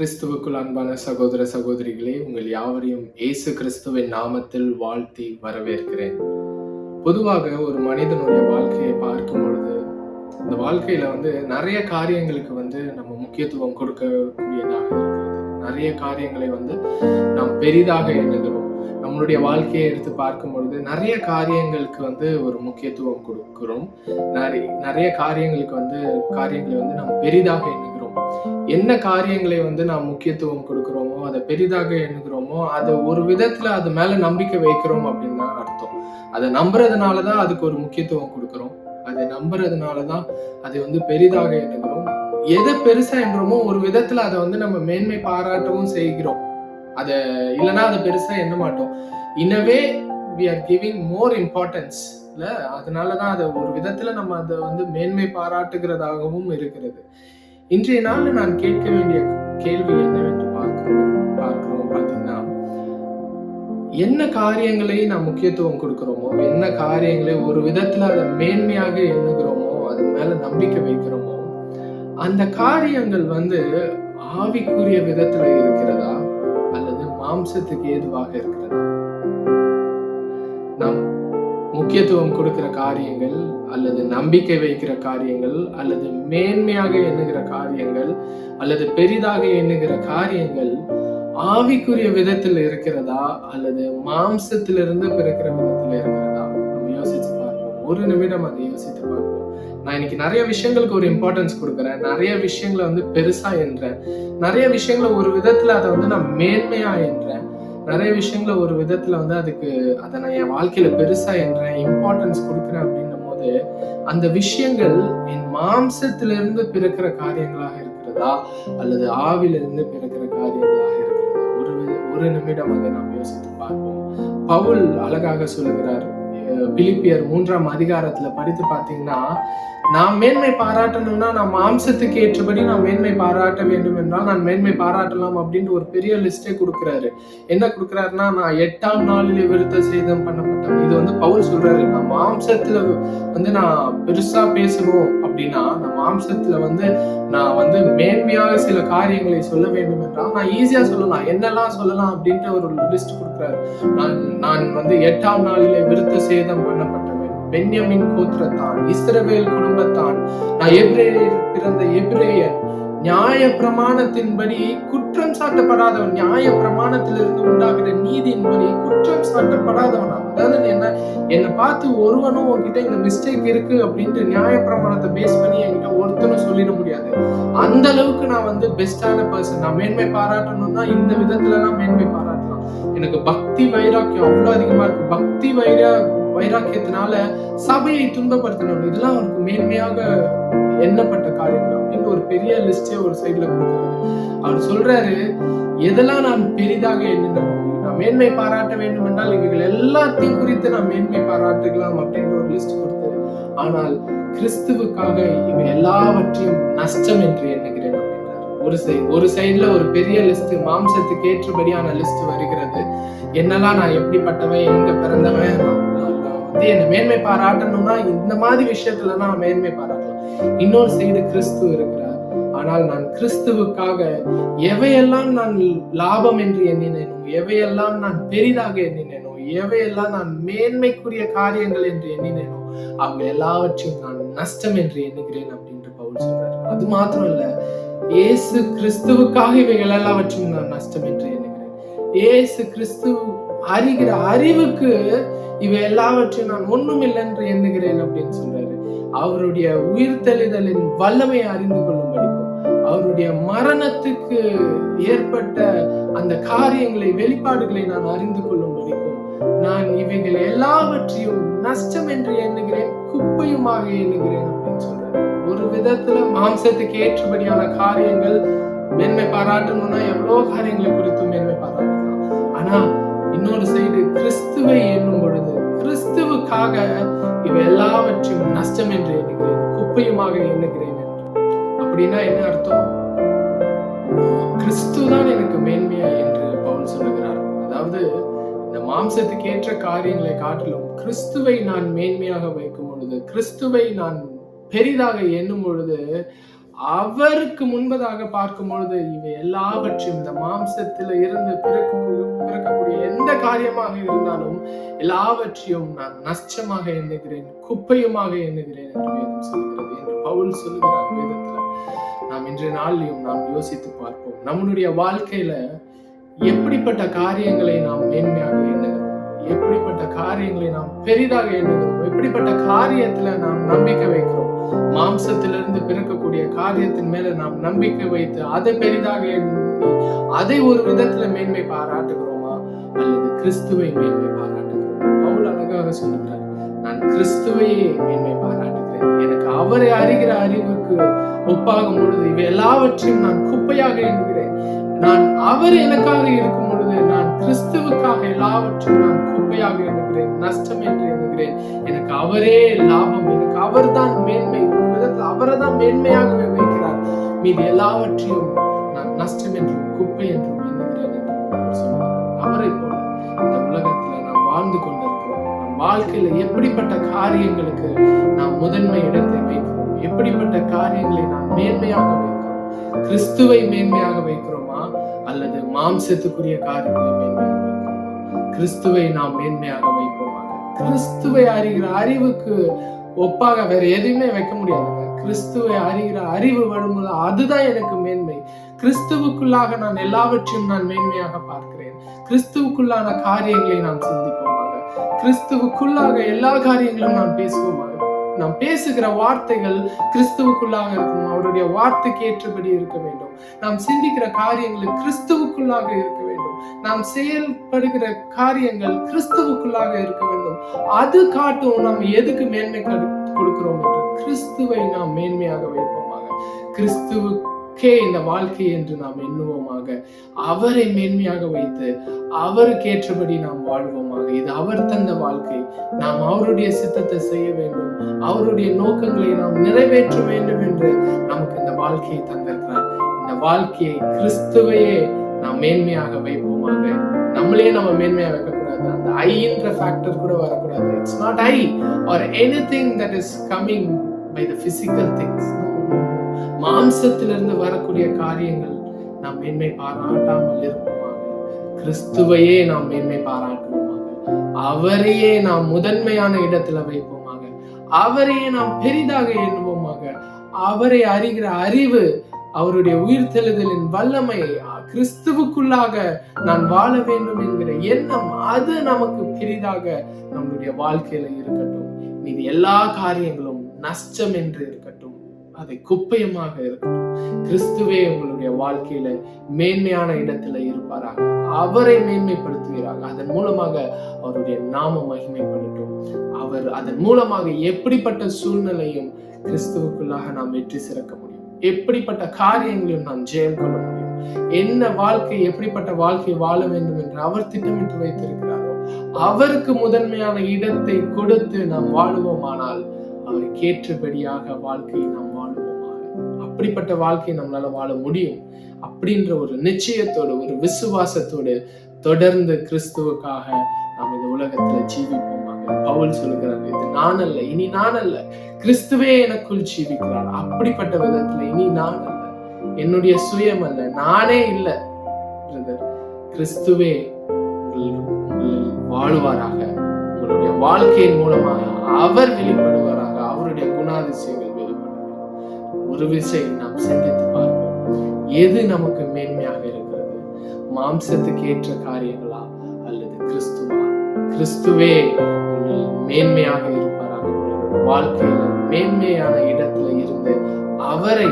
கிறிஸ்துவுக்குள் அன்பான சகோதர சகோதரிகளே, உங்கள் யாவரையும் இயேசு கிறிஸ்துவின் நாமத்தில் வாழ்த்தி வரவேற்கிறேன். பொதுவாக ஒரு மனிதனுடைய வாழ்க்கையை பார்க்கும் பொழுது, இந்த வாழ்க்கையில நிறைய காரியங்களுக்கு நம்ம முக்கியத்துவம் கொடுக்கக்கூடியதாக இருக்கிறது. நிறைய காரியங்களை நாம் பெரிதாக எண்ணுகிறோம். நம்மளுடைய வாழ்க்கையை எடுத்து பார்க்கும் பொழுது நிறைய காரியங்களுக்கு ஒரு முக்கியத்துவம் கொடுக்கிறோம். நிறைய காரியங்களை நாம் பெரிதாக எண்ணுகிறோம். என்ன காரியங்களை நாம் முக்கியத்துவம் கொடுக்கிறோமோ, அதை பெரிதாக எண்ணுகிறோமோ, அதை ஒரு விதத்துல அது மேல நம்பிக்கை வைக்கிறோம் அப்படின்னு தான் அர்த்தம். அதை நம்புறதுனாலதான் அதுக்கு ஒரு முக்கியத்துவம் கொடுக்கிறோம். அதை நம்புறதுனாலதான் அதை பெரிதாக எண்ணுகிறோம். எதை பெருசா எண்ணுறோமோ ஒரு விதத்துல அதை நம்ம மேன்மை பாராட்டவும் செய்கிறோம். அத இல்லைன்னா அதை பெருசா எண்ண மாட்டோம். இன்னவே we are giving more importance இல்ல, அதனாலதான் அதை ஒரு விதத்துல நம்ம அதை மேன்மை பாராட்டுகிறதாகவும் இருக்கிறது. இன்றைய நாள்ல நான் கேட்க வேண்டிய கேள்வி என்னவென்று பார்க்கிறோம் பார்த்தீங்கன்னா, என்ன காரியங்களை நாம் முக்கியத்துவம் கொடுக்கிறோமோ, என்ன காரியங்களை ஒரு விதத்துல அதை மேன்மையாக எண்ணுகிறோமோ, அதன் மேல நம்பிக்கை வைக்கிறோமோ, அந்த காரியங்கள் ஆவிக்குரிய விதத்துல இருக்கிறதா அல்லது மாம்சத்துக்கு ஏதுவாக இருக்கிறதா? நாம் முக்கியத்துவம் கொடுக்கிற காரியங்கள் அல்லது நம்பிக்கை வைக்கிற காரியங்கள் அல்லது மேன்மையாக எண்ணுகிற காரியங்கள் அல்லது பெரிதாக எண்ணுகிற காரியங்கள் ஆவிக்குரிய விதத்தில் இருக்கிறதா அல்லது மாம்சத்திலிருந்து பிறக்கிற விதத்துல இருக்கிறதா? நம்ம யோசிச்சு பார்ப்போம். ஒரு நிமிடம் அதை யோசித்து பார்ப்போம். நான் இன்னைக்கு நிறைய விஷயங்களுக்கு ஒரு இம்பார்ட்டன்ஸ் கொடுக்குறேன். நிறைய விஷயங்களை பெருசா என்றேன். நிறைய விஷயங்களை ஒரு விதத்துல அதை நான் மேன்மையா என்றேன். நிறைய விஷயங்களை ஒரு விதத்துல அதை நான் என் வாழ்க்கையில பெருசா என்றேன், இம்பார்ட்டன்ஸ் கொடுக்குறேன் அப்படின்னும் போது, அந்த விஷயங்கள் என் மாம்சத்திலிருந்து பிறக்கிற காரியங்களாக இருக்கிறதா அல்லது ஆவிலிருந்து பிறக்கிற காரியங்களாக இருக்கிறதா? ஒரு நிமிடம் அதை நாம் யோசித்து பார்ப்போம். பவுல் அழகாக சொல்லுகிறார். பிலிப்பியர் 3ஆம் அதிகாரத்துல படித்து பார்த்தீங்கன்னா, நாம் மேன்மை பாராட்டணும்னா நாம் மாம்சத்துக்கு ஏற்றபடி நாம் மேன்மை பாராட்ட வேண்டும் என்றால் நான் மேன்மை பாராட்டலாம் அப்படின்ட்டு ஒரு பெரிய லிஸ்டே கொடுக்குறாரு. என்ன கொடுக்குறாருன்னா, நான் 8ஆம் நாளிலே விருத்த சேதம் பண்ணப்பட்டவன். இது பவுல் சொல்றாரு. நான் மாம்சத்துல நான் பெருசா பேசணும் அப்படின்னா, நான் மாம்சத்துல நான் மேன்மையாக சில காரியங்களை சொல்ல வேண்டும் என்றால் நான் ஈஸியா சொல்லலாம். என்னெல்லாம் சொல்லலாம் அப்படின்ட்டு ஒரு லிஸ்ட் கொடுக்குறாரு. நான் 8ஆம் நாளிலே விருத்த சேதம் பண்ணப்பட்டவன், பென்யமின் கோத்திரத்தான், இஸ்ரவேல் குடும்பத்தான், நான் எபிரேயர் பிறந்த எபிரேயன், நியாய பிரமாணத்தின்படி குற்றம் சாட்டப்படாதவன், நியாய பிரமாணத்திலிருந்து உண்டாகிற நீதியின்படி குற்றம் சாட்டப்படாதவன். அதாவது என்னை பார்த்து ஒருவனும் உன்கிட்ட இந்த மிஸ்டேக் இருக்கு அப்படின்ட்டு நியாய பிரமாணத்தை பேஸ் பண்ணி என்கிட்ட ஒருத்தனும் சொல்லிட முடியாது. அந்த அளவுக்கு நான் பெஸ்டான பர்சன். நான் மேன்மை பாராட்டணும்னா இந்த விதத்துல நான் மேன்மை பாராட்டலாம். எனக்கு பக்தி வைராக்கியம் அவ்வளவு அதிகமா இருக்கு. பக்தி வைராக்கியத்தினால சபையை துன்பப்படுத்தணும், இதெல்லாம் அவருக்கு மேன்மையாக எண்ணப்பட்ட காரியங்கள் அப்படின்னு ஒரு பெரிய லிஸ்டே ஒரு சைட்ல கொடுக்குறாரு. அவர் சொல்றாரு, எதெல்லாம் நான் பெரிதாக எண்ணினோம், நான் மேன்மை பாராட்ட வேண்டும் என்றால் இவைகள் எல்லாத்தையும் குறித்து நான் மேன்மை பாராட்டுக்கலாம் அப்படின்ற ஒரு லிஸ்ட் கொடுத்தாரு. ஆனால் கிறிஸ்துவுக்காக இவை எல்லாவற்றையும் நஷ்டம் என்று எண்ணுகிறேன் அப்படின்றார். ஒரு சைட்ல ஒரு பெரிய லிஸ்ட், மாம்சத்துக்கு ஏற்றபடியான லிஸ்ட் வருகிறது. என்னெல்லாம் நான் எப்படிப்பட்டவன், எங்க பிறந்தவன், என்ன மேன்மை பாராட்டணும்னா இந்த மாதிரி விஷயத்துல நான் மேன்மை பாராட்டலாம். இன்னொரு சைடு கிறிஸ்து இருக்கிறார். ஆனால் நான் கிறிஸ்துவுக்காக எவையெல்லாம் நான் லாபம் என்று எண்ணினேனோ, எவையெல்லாம் நான் பெரிதாக எண்ணினேனோ, எவையெல்லாம் நான் மேன்மைக்குரிய காரியங்கள் என்று எண்ணினேனோ, அவங்க எல்லாவற்றையும் நான் நஷ்டம் என்று எண்ணுகிறேன் அப்படின்ட்டு பவுல் சொல்றாரு. அது மாத்திரம் இல்ல, இயேசு கிறிஸ்துவுக்காக இவைகள் எல்லாவற்றையும் நான் நஷ்டம் என்று எண்ணுகிறேன். இயேசு கிறிஸ்து அறிகிற அறிவுக்கு இவை எல்லாவற்றையும் நான் ஒண்ணும் இல்லை என்று எண்ணுகிறேன் அப்படின்னு சொல்றாரு. அவருடைய உயிர்த்தெழுதலின் வல்லமையை அறிந்து கொள்ளும் படிக்கும், அவருடைய மரணத்துக்கு ஏற்பட்ட அந்த காரியங்களை, வெளிப்பாடுகளை நான் அறிந்து கொள்ளும் படிக்கும், நான் இவைகள் எல்லாவற்றையும் நஷ்டம் என்று எண்ணுகிறேன், குப்பையுமாக எண்ணுகிறேன் அப்படின்னு சொல்றாரு. ஒரு விதத்துல மாம்சத்துக்கு ஏற்றபடியான காரியங்கள் மேன்மை பாராட்டணும்னா எவ்வளவு காரியங்களை குறித்து மேன்மை பாராட்டலாம். ஆனா இன்னொரு சைடு கிறிஸ்துவை எண்ணும் பொழுது, கிறிஸ்துவுக்காக இவை எல்லாவற்றையும் நஷ்டம் என்று எண்ணுகிறேன், குப்பையுமாக எண்ணுகிறேன் என்று. அப்படின்னா என்ன அர்த்தம்? கிறிஸ்துதான் எனக்கு மேன்மையா என்று பவுல் சொல்லுகிறார். அதாவது இந்த மாம்சத்துக்கு ஏற்ற காரியங்களை காட்டிலும் கிறிஸ்துவை நான் மேன்மையாக வைக்கும் பொழுது, கிறிஸ்துவை நான் பெரிதாக எண்ணும் பொழுது, அவருக்கு முன்பதாக பார்க்கும் பொழுது இவை எல்லாவற்றையும் இந்த மாம்சத்தில இருந்து பிறக்கக்கூடிய எந்த காரியமாக இருந்தாலும் எல்லாவற்றையும் நான் நஷ்டமாக எண்ணுகிறேன், குப்பையுமாக எண்ணுகிறேன் என்று வேதம் சொல்கிறது, என்று பவுல் சொல்லுகிறார் வேதத்துல. நாம் இன்றைய நாளிலும் நாம் யோசித்து பார்ப்போம், நம்முடைய வாழ்க்கையில எப்படிப்பட்ட காரியங்களை நாம் மேன்மையாக எண்ணுகிறோம், எப்படிப்பட்ட காரியங்களை நாம் பெரிதாக எண்ணுகிறோம், எப்படிப்பட்ட காரியத்துல நாம் நம்பிக்கை வைக்கிறோம். மாம்சத்திலிருந்து பிறக்கக்கூடிய காரியத்தின் மேல நாம் நம்பிக்கை வைத்து அதை பெரிதாக எண்ணி அதை ஒரு விதத்துல மேன்மை பாராட்டுகிறோமா, அல்லது கிறிஸ்துவை மேன்மை பாராட்டுகிறோம்? பவுல் அழகாக சொல்லுகிறார், நான் கிறிஸ்துவையே மேன்மை பாராட்டுகிறேன், எனக்கு அவரை அறிகிற அறிவுக்கு ஒப்பாகும் பொழுது இவை எல்லாவற்றையும் நான் குப்பையாக எண்ணுகிறேன். நான் அவர் எனக்காக இருக்கும் பொழுது நான் கிறிஸ்துவுக்காக எல்லாவற்றையும் நான் குப்பையாக எண்ணுகிறேன், நஷ்டம் என்று எண்ணுகிறேன். எனக்கு அவரே லாபம், எனக்கு அவர் தான் மேன்மை, ஒரு விதத்தில் அவரை தான் மேன்மையாகவே வைக்கிறார். மீது எல்லாவற்றையும் நான் நஷ்டம் என்றும் குப்பை என்றும் எண்ணுகிறேன் என்று சொல்கிறார். அவரை போல இந்த உலகத்துல நாம் வாழ்ந்து கொண்டிருக்கிறோம். நம் வாழ்க்கையில எப்படிப்பட்ட காரியங்களுக்கு நாம் முதன்மை இடத்தை வைக்கிறோம், எப்படிப்பட்ட காரியங்களை நாம் மேன்மையாக வைக்கிறோம்? கிறிஸ்துவை மேன்மையாக வைக்கிறோமா, அல்லது மாம்சத்துக்குரிய காரியங்களை மேன்மையாக வைக்கிறோமா? கிறிஸ்துவை நாம் மேன்மையாக வைப்போமாக. கிறிஸ்துவை அறிகிற அறிவுக்கு ஒப்பாக வேற எதுவுமே வைக்க முடியாதுங்க. கிறிஸ்துவை அறிகிற அறிவு வரும்போது அதுதான் எனக்கு மேன்மை. கிறிஸ்துவுக்குள்ளாக நான் எல்லாவற்றையும் நான் மேன்மையாக பார்க்கிறேன். கிறிஸ்துவுக்குள்ளான காரியங்களை நாம் சிந்திப்போமாக. கிறிஸ்துவுக்குள்ளாக எல்லா காரியங்களும் நாம் பேசுவோமாக. நாம் பேசுகிற வார்த்தைகள் கிறிஸ்துவுக்குள்ளாக இருக்கணும், அவருடைய வார்த்தைக்கு ஏற்றபடி இருக்க வேண்டும். நாம் சிந்திக்கிற காரியங்கள் கிறிஸ்துவுக்குள்ளாக இருக்க வேண்டும். நாம் செயல்படுகிற காரியங்கள் கிறிஸ்துவுக்குள்ளாக இருக்க வேண்டும். அது காட்டும் நாம் எதுக்கு மேன்மை கொடுக்கிறோம் என்று. கிறிஸ்துவை நாம் மேன்மையாக வைப்போமாக. கிறிஸ்துவுக்கே இந்த வாழ்க்கை என்று நாம் எண்ணுவோமாக. அவரை மேன்மையாக வைத்து அவருக்கு ஏற்றபடி நாம் வாழ்வோமாக. இது அவர் தந்த வாழ்க்கை. நாம் அவருடைய சித்தத்தை செய்ய வேண்டும், அவருடைய நோக்கங்களை நாம் நிறைவேற்ற வேண்டும் என்று நமக்கு இந்த வாழ்க்கையை தந்திருக்கிறார். இந்த வாழ்க்கையை கிறிஸ்துவையே நாம் மேன்மையாக வைப்போமாக. நம்மளே நம்ம மேன்மையாக வைக்கக்கூடாது. அந்த ஐன்ற ஃபேக்டர் கூட வரக்கூடாது. It's not I or anything that is coming by the physical things. மாம்சத்திலிருந்து வரக்கூடிய காரியங்கள் நாம் மேன்மை பாராட்டாமல் இருப்போமாக. கிறிஸ்துவையே நாம் மேன்மை பாராட்டுவோமாக. அவரையே நாம் முதன்மையான இடத்துல வைப்போமாக. அவரையே நாம் பெரிதாக எண்ணுவோமாக. அவரை அறிகிற அறிவு, அவருடைய உயிர்த்தெழுதலின் வல்லமை, கிறிஸ்துவுக்குள்ளாக நான் வாழ வேண்டும் என்கிற எண்ணம், அது நமக்கு பெரிதாக நம்முடைய வாழ்க்கையில இருக்கட்டும். மீது எல்லா காரியங்களும் நஷ்டம் என்று இருக்கட்டும், அதை குப்பையமாக இருக்கட்டும். கிறிஸ்துவே உங்களுடைய வாழ்க்கையில மேன்மையான இடத்துல இருப்பாராக. அவரை மேன்மைப்படுத்துகிறாங்க. அதன் மூலமாக அவருடைய நாம மகிமைப்படட்டும். அவர் அதன் மூலமாக எப்படிப்பட்ட சூழ்நிலையும் கிறிஸ்துவுக்குள்ளாக நாம் வெற்றி சிறக்க முடியும். எப்படிப்பட்ட காரியங்களையும் நாம் ஜெயம் கொள்ள முடியும். என்ன வாழ்க்கை, எப்படிப்பட்ட வாழ்க்கை வாழ வேண்டும் என்று அவர் திட்டமிட்டு வைத்திருக்கிறாரோ அவருக்கு முதன்மையான இடத்தை கொடுத்து நாம் வாழுவோமானால் அவருக்கு ஏற்றபடியாக வாழ்க்கையை நாம் வாழுவோமாக. அப்படிப்பட்ட வாழ்க்கையை நம்மளால வாழ முடியும். அப்படின்ற ஒரு நிச்சயத்தோடு, ஒரு விசுவாசத்தோடு தொடர்ந்து கிறிஸ்துவுக்காக நாம் இந்த உலகத்துல ஜீவிப்போமாக. பவுல் சொல்லுகிறார், இது நான் அல்ல, இனி நான் அல்ல, கிறிஸ்துவே எனக்குள் ஜீவிக்கிறார். அப்படிப்பட்ட விதத்துல இனி நான் அல்ல, என்னுடைய சுயம் அல்ல, நானே இல்லை, கிறிஸ்துவே வாழுவாராக. உங்களுடைய வாழ்க்கையின் மூலமாக அவர் வெளிப்படுவாராக. அவருடைய குணாதிசயங்கள் வெளிப்படும். ஒரு விஷயம் நாம் சிந்தித்து பார்ப்போம், எது நமக்கு மேன்மையாக இருக்கிறது? மாம்சத்துக்கு ஏற்ற காரியங்களா அல்லது கிறிஸ்துவா? கிறிஸ்துவே மேன்மையாக இருப்பாராக. வாழ்க்கையில மேன்மையான இடத்துல இருந்து அவரை